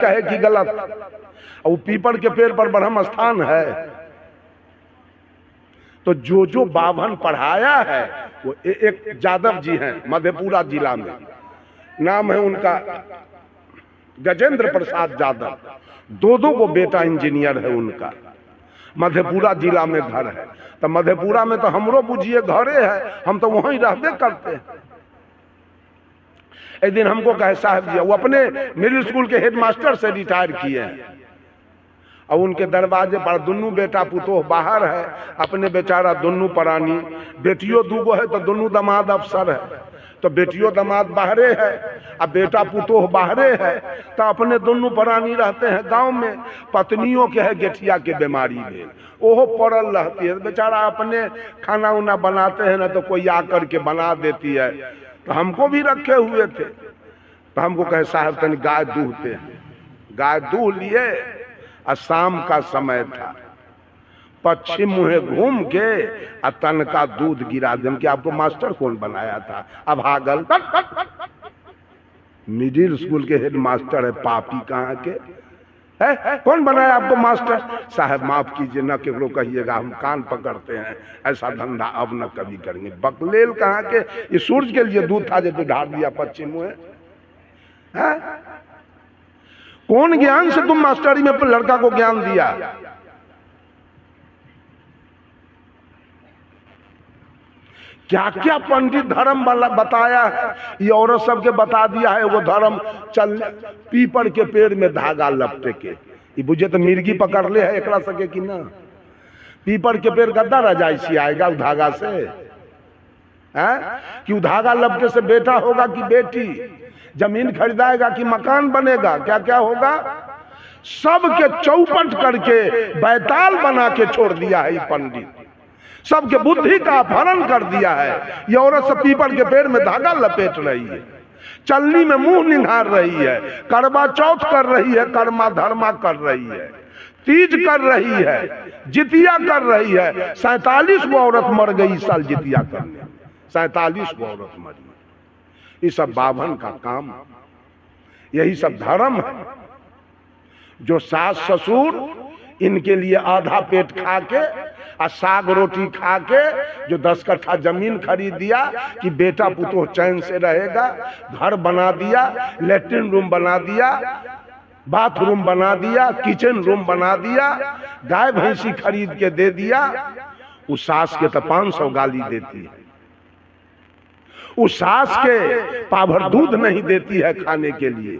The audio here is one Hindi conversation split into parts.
कहे कि गलत। और पीपल के पेड़ पर ब्रह्म स्थान है, तो जो बाभन पढ़ाया है वो एक जादव जी हैं मधेपुरा जिला में, नाम है उनका गजेंद्र प्रसाद यादव। दो को बेटा इंजीनियर है उनका, मधेपुरा जिला में घर है। तो मधेपुरा में तो हमरो बुझिए घरे है, हम तो वहीं रहबे करते हैं। एक दिन हमको कहे साहब जी, वो अपने मिडिल स्कूल के हेडमास्टर से रिटायर किए हैं, और उनके दरवाजे पर दोनों बेटा पुतोह बाहर है, अपने बेचारा दोनों परानी, बेटियों दूगो है तो दोनों दामाद अफसर है। तो बेटियों दामाद बाहरे है और बेटा पुतोह बाहरे है, तो अपने दोनों परानी रहते हैं गांव में। पत्नियों के है गेठिया के बीमारी में, ओहो पड़ल रहती है। बेचारा अपने खाना उना बनाते हैं ना, तो कोई आकर के बना देती है। तो हमको भी रखे हुए थे, तो हमको कहे साहब तनी गाय दूहते हैं। गाय दूह लिए और शाम का समय था, पश्चिम मुहे घूम के और तन का दूध गिरा दें कि आपको मास्टर कौन बनाया था? अब हागल मिडिल स्कूल के हेड मास्टर है, पापी कहाँ के है? कौन बनाया आपको मास्टर? साहब माफ कीजिए, न केकरो कहिएगा, हम कान पकड़ते हैं, ऐसा धंधा अब न कभी करेंगे। बकलेल कहाँ के? ये सूरज के लिए दूध था जो तू ढाल दिया पश्चिम मुहे। कौन ज्ञान से तुम मास्टरी में लड़का को ज्ञान दिया? क्या क्या पंडित धर्म वाला बताया है, ये औरत सबके बता दिया है। वो धर्म चल पीपल के पेड़ में धागा लपटे के, ये बुझे तो मिर्गी पकड़ ले है एकरा सके कि ना। पीपल के पेड़ गद्दा रजाइशी आएगा उस धागा से है कि धागा लपटे से बेटा होगा कि बेटी, जमीन खरीदाएगा कि मकान बनेगा, क्या क्या होगा। सबके चौपट करके बैताल बना के छोड़ दिया है ये पंडित, सबके बुद्धि का अपहरण कर दिया है। ये औरत सब पीपल के पेड़ में धागा लपेट रही है, चलनी में मुंह निहार रही है, करवा चौथ कर रही है, कर्मा धर्मा कर रही है, तीज कर रही है, जितिया कर रही है। 47 वो औरत मर गई इस साल जितिया करने, 47 वो औरत मरी। ये सब बाभन का काम, यही सब धर्म है। जो सास ससुर इनके लिए आधा पेट खा के और साग रोटी खा के जो 10 कट्ठा जमीन खरीद दिया कि बेटा पुतोह चैन से रहेगा, घर बना दिया, लेट्रिन रूम बना दिया, बाथरूम बना दिया, किचन रूम बना दिया, गाय भैंसी खरीद के दे दिया। उस सास के तो 500 गाली देती है, उस सास के पाभर दूध नहीं देती है खाने के लिए।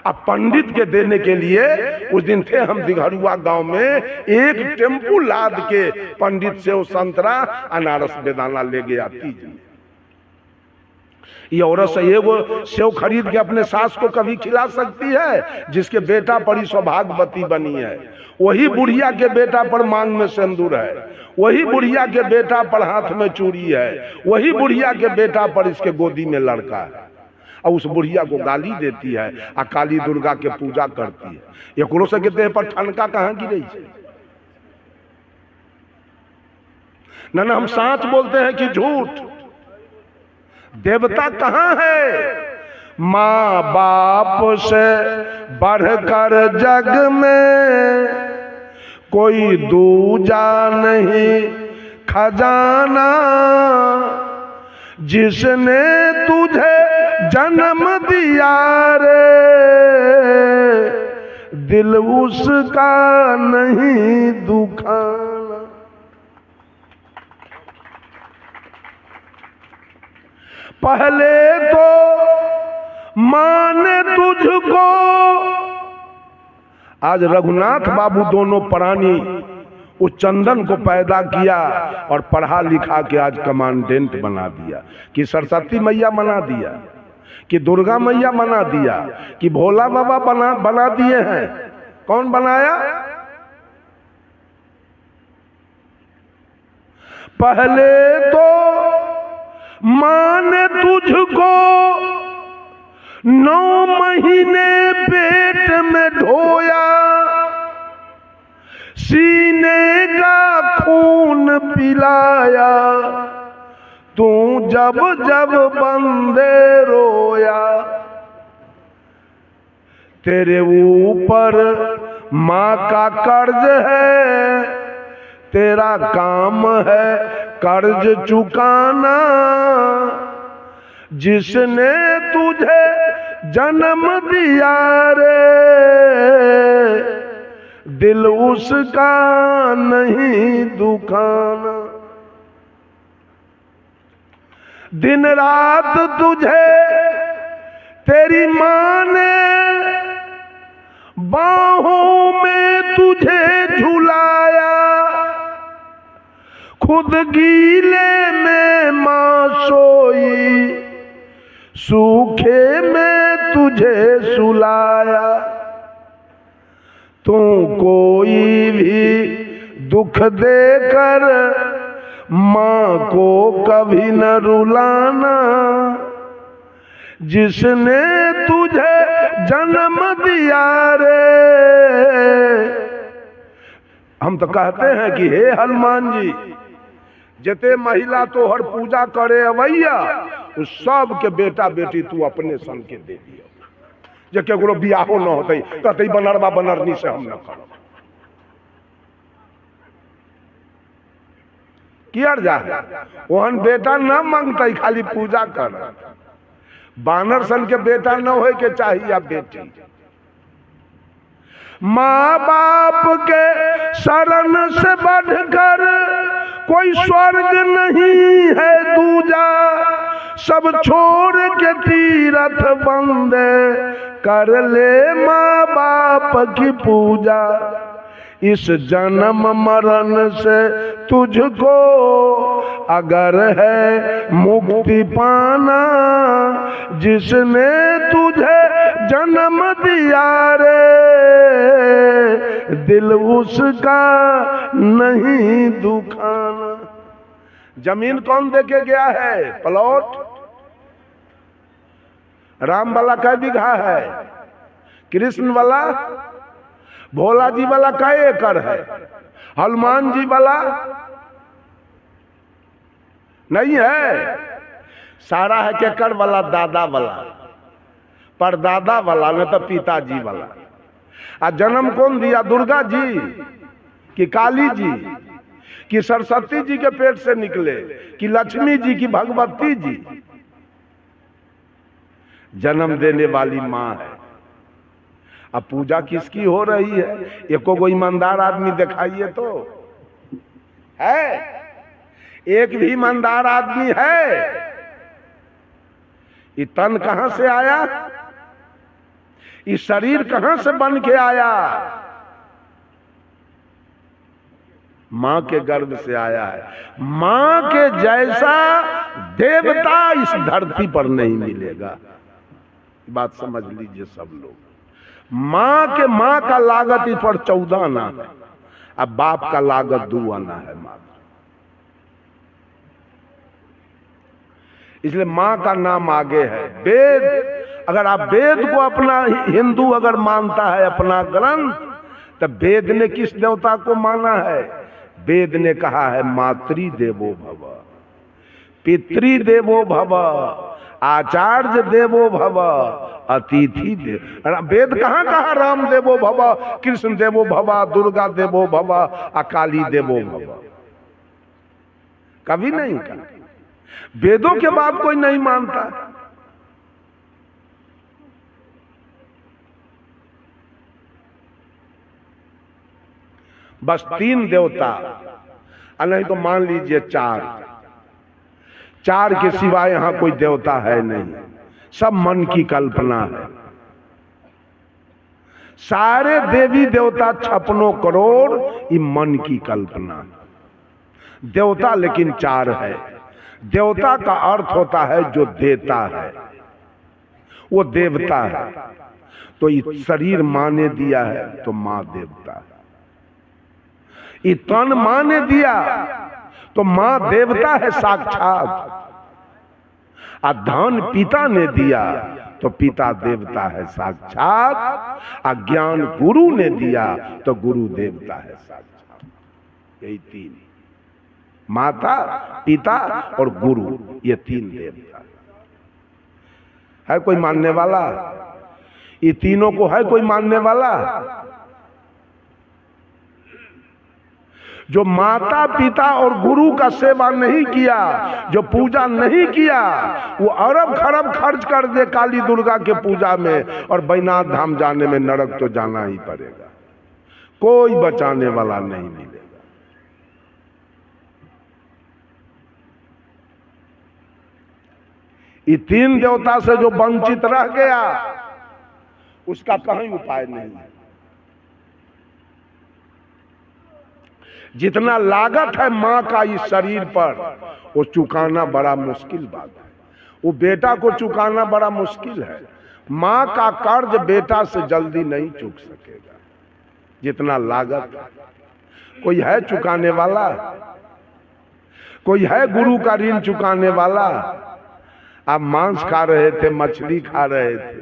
अब पंडित के देने के लिए उस दिन थे हम दिघरुआ गांव में, एक टेम्पू लाद के पंडित से वो संतरा अनारस बेदाना ले गया तीज में। ये औरत से वो सेव खरीद के अपने सास को कभी खिला सकती है? जिसके बेटा पर सौभाग्यवती बनी है, वही बुढ़िया के बेटा पर मांग में सिंदूर है, वही बुढ़िया के बेटा पर हाथ में चूड़ी है, वही बुढ़िया के बेटा पर इसके गोदी में लड़का है। और उस बुढ़िया को गाली देती है और काली दुर्गा के पूजा करती है। एकरो से देह पर ठनका कहाँ गिरे? ना हम साच बोलते हैं कि झूठ? देवता कहाँ है? माँ बाप से बढ़कर जग में कोई दूजा नहीं खजाना, जिसने तुझे जन्म दिया रे दिल उसका नहीं दुखाना। पहले तो माने तुझको, आज रघुनाथ बाबू दोनों प्राणी उस चंदन को पैदा किया और पढ़ा लिखा के आज कमांडेंट बना दिया, कि सरस्वती मैया बना दिया, कि दुर्गा मैया बना दिया, कि भोला बाबा बना दिए हैं। कौन बनाया? पहले तो माने तुझको 9 महीने पेट में ढोया, सीने का खून पिलाया, तू जब जब बंदे रोया। तेरे ऊपर माँ का कर्ज है, तेरा काम है कर्ज चुकाना। जिसने तुझे जन्म दिया रे, दिल उसका नहीं दुखाना। दिन रात तुझे तेरी माँ ने बाहों में तुझे झुलाया, खुद गीले में माँ सोई, सूखे में तुझे सुलाया। तू कोई भी दुख देकर माँ को कभी न रुलाना। जिसने तुझे जन्म दिया रे, हम तो कहते हैं कि हे हनुमान जी, जते महिला तो हर पूजा करे अवैया, उस सब के बेटा बेटी तू अपने सन के दे दिया। जे केकरो बियाहो न होते कहते बनरवा बनरनी से हम न करब। किया जा ओहन बेटा न मांगते, खाली पूजा कर। बानर सन के बेटा न होए के चाहिए बेटी। माँ बाप के शरण से बढ़कर कोई स्वर्ग नहीं है दूजा। सब छोड़ के तीरथ बंदे कर ले माँ बाप की पूजा। इस जन्म मरण से तुझको अगर है मुक्ति पाना, जिसने तुझे जन्म दिया रे, दिल उसका नहीं दुखाना। जमीन कौन देके गया है? प्लॉट। राम वाला कै बीघा है? कृष्ण वाला, भोला जी वाला कै एकड़ है? हनुमान जी वाला नहीं है। सारा है केकर वाला? दादा वाला, परदादा वाला, न तो पिताजी वाला। आ जन्म कौन दिया? दुर्गा जी कि काली जी कि सरस्वती जी के पेट से निकले कि लक्ष्मी जी की भगवती जी? जन्म देने वाली माँ है। अब पूजा किसकी हो रही है? एको कोई ईमानदार आदमी दिखाइए तो है? एक भी ईमानदार आदमी है? ये तन कहां से आया? ये शरीर कहां से बन के आया? मां के गर्भ से आया है। मां के जैसा देवता इस धरती पर नहीं मिलेगा। बात समझ लीजिए सब लोग। मां का लागत इस पर 14 आना है, अब बाप का लागत 2 आना है मात्र। इसलिए मां का नाम आगे है। वेद, अगर आप वेद को अपना हिंदू अगर मानता है अपना ग्रंथ, तो वेद ने किस देवता को माना है? वेद ने कहा है मातृ देवो भव, पितृ देवो भव, आचार्य देवो भव, अतिथि देव। वेद कहाँ कहा राम देवो भव, कृष्ण देवो भव, दुर्गा देवो भव, अकाली देवो भव? कभी नहीं कहा। वेदों के बाद कोई नहीं मानता। बस 3 देवता, नहीं तो मान लीजिए 4 के सिवाय यहां कोई देवता है नहीं। सब मन की कल्पना है। सारे देवी देवता 56 करोड़ ये मन की कल्पना। देवता लेकिन 4 है। देवता का अर्थ होता है जो देता है, वो देवता है। तो ये शरीर मां ने दिया है तो मां देवता है। ये तन मां ने दिया तो मां देवता है साक्षात। आ धन पिता ने दिया तो पिता देवता है साक्षात। आ ज्ञान गुरु ने दिया तो गुरु देवता है साक्षात। यही 3, माता, पिता और गुरु, ये 3 देवता है। कोई मानने वाला? ये तीनों को है कोई मानने वाला? जो माता पिता और गुरु का सेवा नहीं किया, जो पूजा नहीं किया, वो अरब खरब खर्च कर दे काली दुर्गा के पूजा में और बैनाथ धाम जाने में नरक तो जाना ही पड़ेगा, कोई बचाने वाला नहीं मिलेगा। ये तीन देवता से जो वंचित रह गया उसका कहीं उपाय नहीं है। जितना लागत है मां का इस शरीर पर वो चुकाना बड़ा मुश्किल बात है। वो बेटा को चुकाना बड़ा मुश्किल है। मां का कर्ज बेटा से जल्दी नहीं चुक सकेगा जितना लागत है। कोई है चुकाने वाला? कोई है गुरु का ऋण चुकाने वाला? आप मांस खा रहे थे, मछली खा रहे थे,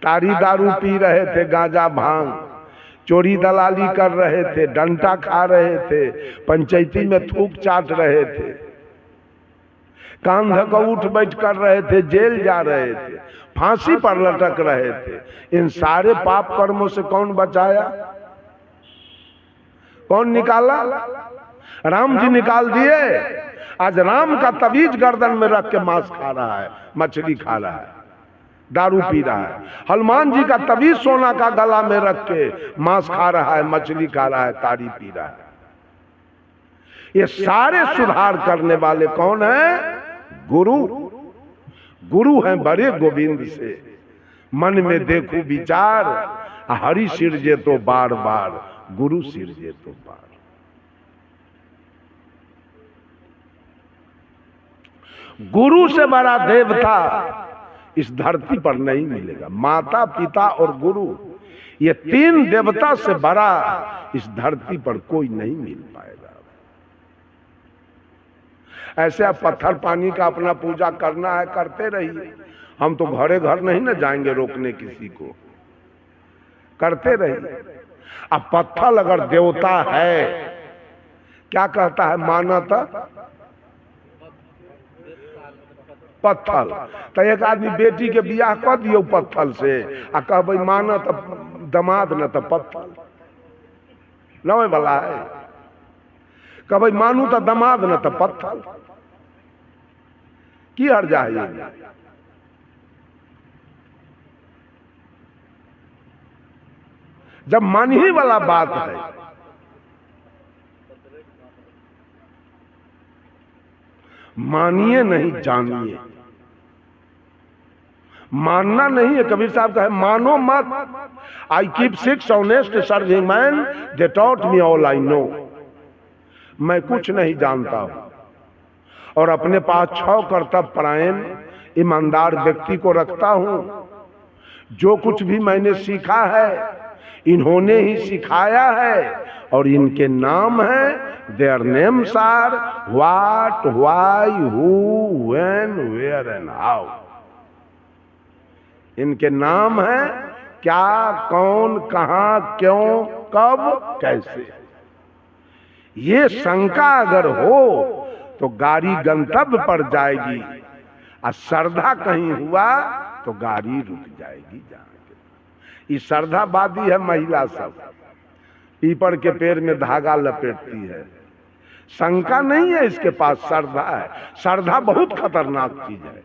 तारी दारू पी रहे थे, गांजा भांग, चोरी दलाली कर रहे थे, डंटा खा रहे थे, पंचायती में थूक चाट रहे थे, कान धक उठ बैठ कर रहे थे, जेल जा रहे थे, फांसी पर लटक रहे थे। इन सारे पाप कर्मों से कौन बचाया? कौन निकाला? राम जी निकाल दिए। आज राम का तवीज गर्दन में रख के मांस खा रहा है, मछली खा रहा है, दारू पी रहा है। हनुमान जी का तवीज सोना का गला में रख के मांस खा रहा है, मछली खा रहा है, तारी पी रहा है। ये सारे सुधार करने वाले कौन है? गुरु। गुरु हैं बड़े गोविंद से मन में देखो विचार, हरि सिरजे तो बार बार, गुरु सिरजे तो बार। गुरु से बड़ा देवता इस धरती पर नहीं मिलेगा। माता पिता और गुरु, ये तीन देवता से बड़ा इस धरती पर कोई नहीं मिल पाएगा। ऐसे आप पत्थर पानी का अपना पूजा करना है, करते रहिए। हम तो घरे घर नहीं ना जाएंगे रोकने किसी को, करते रहिए। अब पत्थर अगर देवता है, क्या कहता है मानता पत्थर। तो एक आदमी बेटी के बियाह कर दियो पत्थर से आ कहब माना तो दमाद न तो पत्थर न वाला है। कहब मानू तो दमाद न तो पत्थर, की हर जाए। जब मानही वाला बात है, मानिए नहीं जानिए। मानना नहीं है, कबीर साहब का है मानो मत। I keep 6 honest serving man, they taught me all I know. मैं कुछ नहीं जानता हूं और अपने पास 6 कर्तव्य परायण ईमानदार व्यक्ति को रखता हूं। जो कुछ भी मैंने सीखा है इन्होंने ही सिखाया है और इनके नाम है, their names are what, why, who, when, where and how. इनके नाम है क्या, कौन, कहां, क्यों, कब, कैसे। ये शंका अगर हो तो गाड़ी गंतव्य पर जाएगी और श्रद्धा कहीं हुआ तो गाड़ी रुक जाएगी। ये श्रद्धावादी है महिला सब, पीपल के पेड़ में धागा लपेटती है। शंका नहीं है इसके पास, श्रद्धा है। श्रद्धा बहुत खतरनाक चीज है।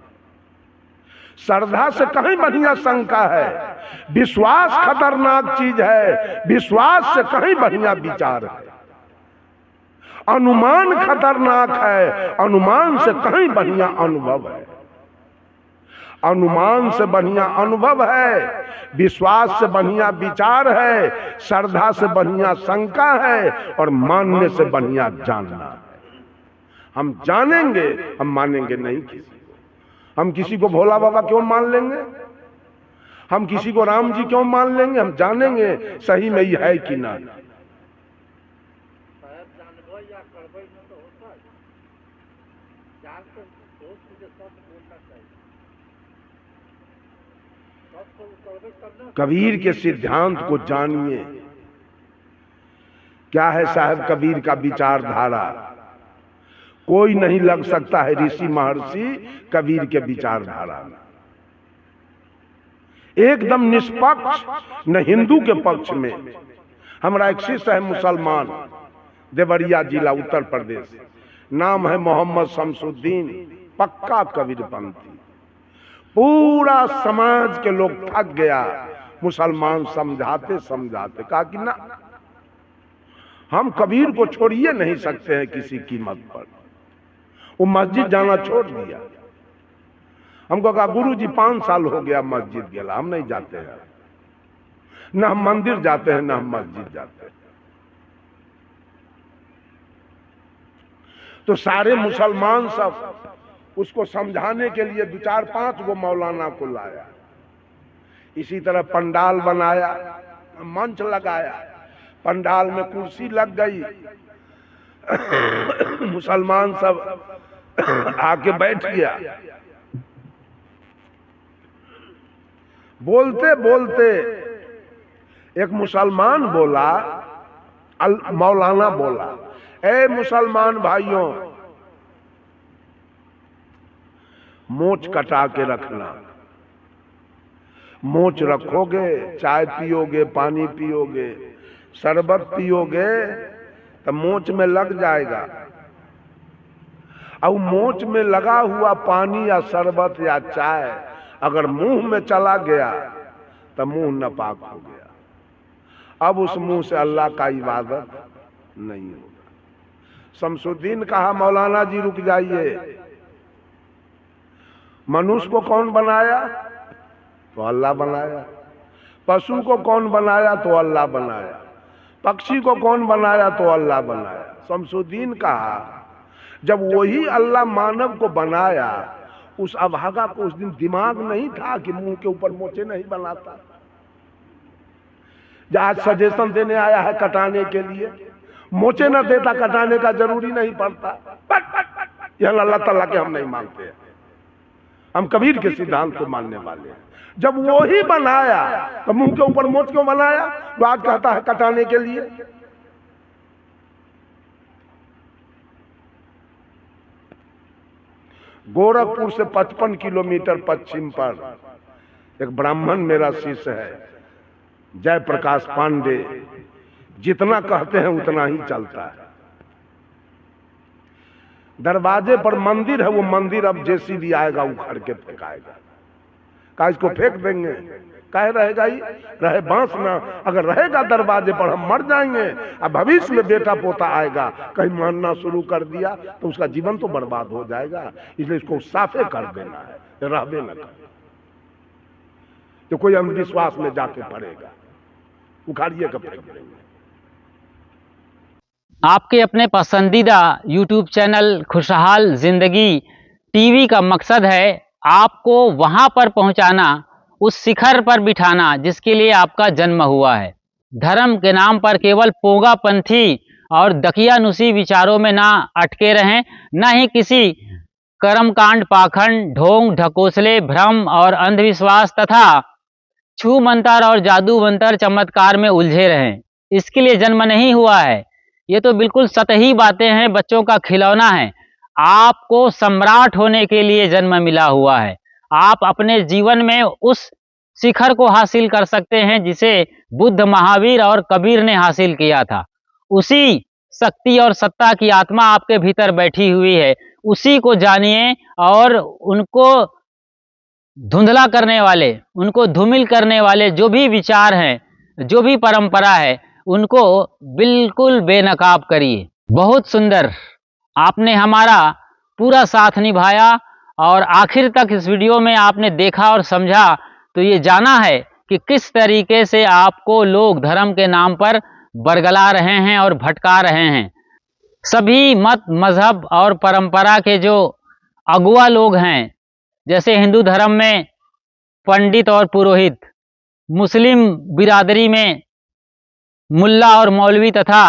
श्रद्धा से कहीं बढ़िया शंका है। विश्वास खतरनाक चीज है, विश्वास से कहीं बढ़िया विचार है। अनुमान खतरनाक है, अनुमान से कहीं बढ़िया अनुभव है। अनुमान से बढ़िया अनुभव है, विश्वास से बढ़िया विचार है, श्रद्धा से बढ़िया शंका है और मानने से बढ़िया जानना है। हम जानेंगे, हम मानेंगे नहीं किसी को। हम किसी को भोला बाबा क्यों मान लेंगे? हम किसी को राम जी क्यों मान लेंगे? हम जानेंगे सही में ये है कि ना। कबीर के सिद्धांत को जानिए। क्या है साहब कबीर का विचारधारा? कोई नहीं लग सकता है ऋषि महर्षि कबीर के विचारधारा में। एकदम निष्पक्ष, न हिंदू के पक्ष में। हमारा एक शिष्य है मुसलमान, देवरिया जिला उत्तर प्रदेश, नाम है मोहम्मद शमसुद्दीन, पक्का कबीरपंथी। पूरा समाज के लोग थक गया, मुसलमान समझाते समझाते कहा कि ना, हम कबीर को छोड़िए नहीं सकते हैं किसी कीमत पर। वो मस्जिद जाना छोड़ दिया। हमको कहा गुरुजी 5 साल हो गया मस्जिद गेला, हम नहीं जाते हैं, न हम मंदिर जाते हैं न हम मस्जिद जाते हैं। तो सारे मुसलमान सब उसको समझाने के लिए 2-4-5 गो मौलाना को लाया। इसी तरह पंडाल बनाया, मंच लगाया, पंडाल में कुर्सी लग गई, मुसलमान सब आके बैठ गया। बोलते बोलते एक मुसलमान बोला, मौलाना बोला, ए मुसलमान भाइयों, मोच कटा के रखना। मोच रखोगे, चाय पियोगे, पानी पियोगे, शरबत पियोगे तो मोच में लग जाएगा। और मोच में लगा हुआ पानी या शरबत या चाय अगर मुंह में चला गया तो मुंह नापाक हो गया। अब उस मुंह से अल्लाह का इबादत नहीं होगा। शमसुद्दीन कहा, मौलाना जी रुक जाइए, मनुष्य को कौन बनाया? तो अल्लाह बनाया। पशु को कौन बनाया? तो अल्लाह बनाया। पक्षी को कौन बनाया? तो अल्लाह बनाया। शमसुद्दीन कहा, जब वही अल्लाह मानव को बनाया, उस अभागा को उस दिन दिमाग नहीं था कि मुंह के ऊपर मोचे नहीं बनाता। आज सजेशन देने आया है कटाने के लिए, मोचे न देता, कटाने का जरूरी नहीं पड़ता। यह अल्लाह ताला के हम नहीं मानते हैं, हम कबीर के सिद्धांत को मानने वाले हैं। जब वो ही बनाया तो मुंह के ऊपर मोच क्यों बनाया? वो आज कहता है कटाने के लिए। गोरखपुर से 55 किलोमीटर पश्चिम पर एक ब्राह्मण मेरा शिष्य है, जयप्रकाश पांडे। जितना कहते हैं उतना ही चलता है। दरवाजे पर मंदिर है, वो मंदिर अब जेसीबी आएगा उखाड़ के फेंकाएगा। का इसको फेंक देंगे? कहे रहेगा ही रहे बांस ना, अगर रहेगा दरवाजे पर हम मर जाएंगे। अब भविष्य में बेटा पोता आएगा, कहीं मानना शुरू कर दिया तो उसका जीवन तो बर्बाद हो जाएगा। इसलिए इसको साफे कर देना है, रहबे न कर। तो कोई अंधविश्वास में जाके पड़ेगा, उखाड़िए का फेंक देंगे। आपके अपने पसंदीदा YouTube चैनल खुशहाल जिंदगी टीवी का मकसद है आपको वहां पर पहुंचाना, उस शिखर पर बिठाना जिसके लिए आपका जन्म हुआ है। धर्म के नाम पर केवल पोंगापंथी और दकियानुसी विचारों में ना अटके रहें, न ही किसी कर्मकांड, पाखंड, ढोंग, ढकोसले, भ्रम और अंधविश्वास तथा छू मंतर और जादू मंतर चमत्कार में उलझे रहें। इसके लिए जन्म नहीं हुआ है। ये तो बिल्कुल सतही बातें हैं, बच्चों का खिलौना है। आपको सम्राट होने के लिए जन्म मिला हुआ है। आप अपने जीवन में उस शिखर को हासिल कर सकते हैं जिसे बुद्ध, महावीर और कबीर ने हासिल किया था। उसी शक्ति और सत्ता की आत्मा आपके भीतर बैठी हुई है, उसी को जानिए और उनको धुंधला करने वाले, उनको धूमिल करने वाले जो भी विचार हैं, जो भी परंपरा है, उनको बिल्कुल बेनकाब करिए। बहुत सुंदर, आपने हमारा पूरा साथ निभाया और आखिर तक इस वीडियो में आपने देखा और समझा तो ये जाना है कि किस तरीके से आपको लोग धर्म के नाम पर बरगला रहे हैं और भटका रहे हैं। सभी मत, मजहब और परंपरा के जो अगुआ लोग हैं, जैसे हिंदू धर्म में पंडित और पुरोहित, मुस्लिम बिरादरी में मुल्ला और मौलवी तथा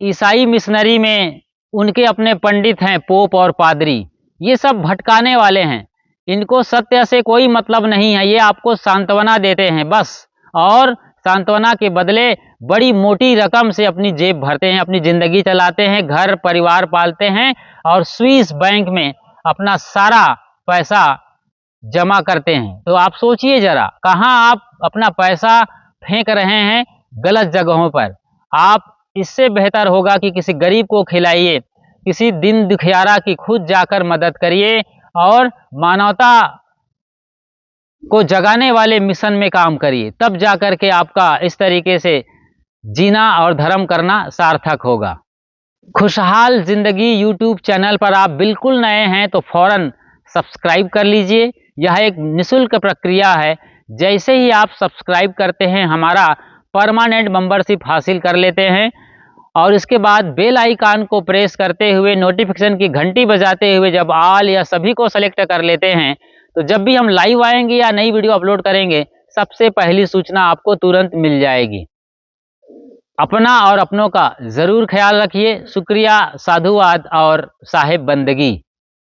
ईसाई मिशनरी में उनके अपने पंडित हैं, पोप और पादरी। ये सब भटकाने वाले हैं। इनको सत्य से कोई मतलब नहीं है। ये आपको सांत्वना देते हैं बस, और सांत्वना के बदले बड़ी मोटी रकम से अपनी जेब भरते हैं, अपनी जिंदगी चलाते हैं, घर परिवार पालते हैं और स्विस बैंक में अपना सारा पैसा जमा करते हैं। तो आप सोचिए जरा, कहाँ आप अपना पैसा फेंक रहे हैं गलत जगहों पर। आप इससे बेहतर होगा कि किसी गरीब को खिलाइए, किसी दिन दुखियारा की खुद जाकर मदद करिए और मानवता को जगाने वाले मिशन में काम करिए, तब जाकर के आपका इस तरीके से जीना और धर्म करना सार्थक होगा। खुशहाल जिंदगी यूट्यूब चैनल पर आप बिल्कुल नए हैं तो फौरन सब्सक्राइब कर लीजिए। यह एक निःशुल्क प्रक्रिया है। जैसे ही आप सब्सक्राइब करते हैं, हमारा परमानेंट मेंबरशिप हासिल कर लेते हैं और इसके बाद बेल आइकन को प्रेस करते हुए, नोटिफिकेशन की घंटी बजाते हुए जब ऑल या सभी को सेलेक्ट कर लेते हैं, तो जब भी हम लाइव आएंगे या नई वीडियो अपलोड करेंगे, सबसे पहली सूचना आपको तुरंत मिल जाएगी। अपना और अपनों का जरूर ख्याल रखिए। शुक्रिया, साधुवाद और साहिब बंदगी।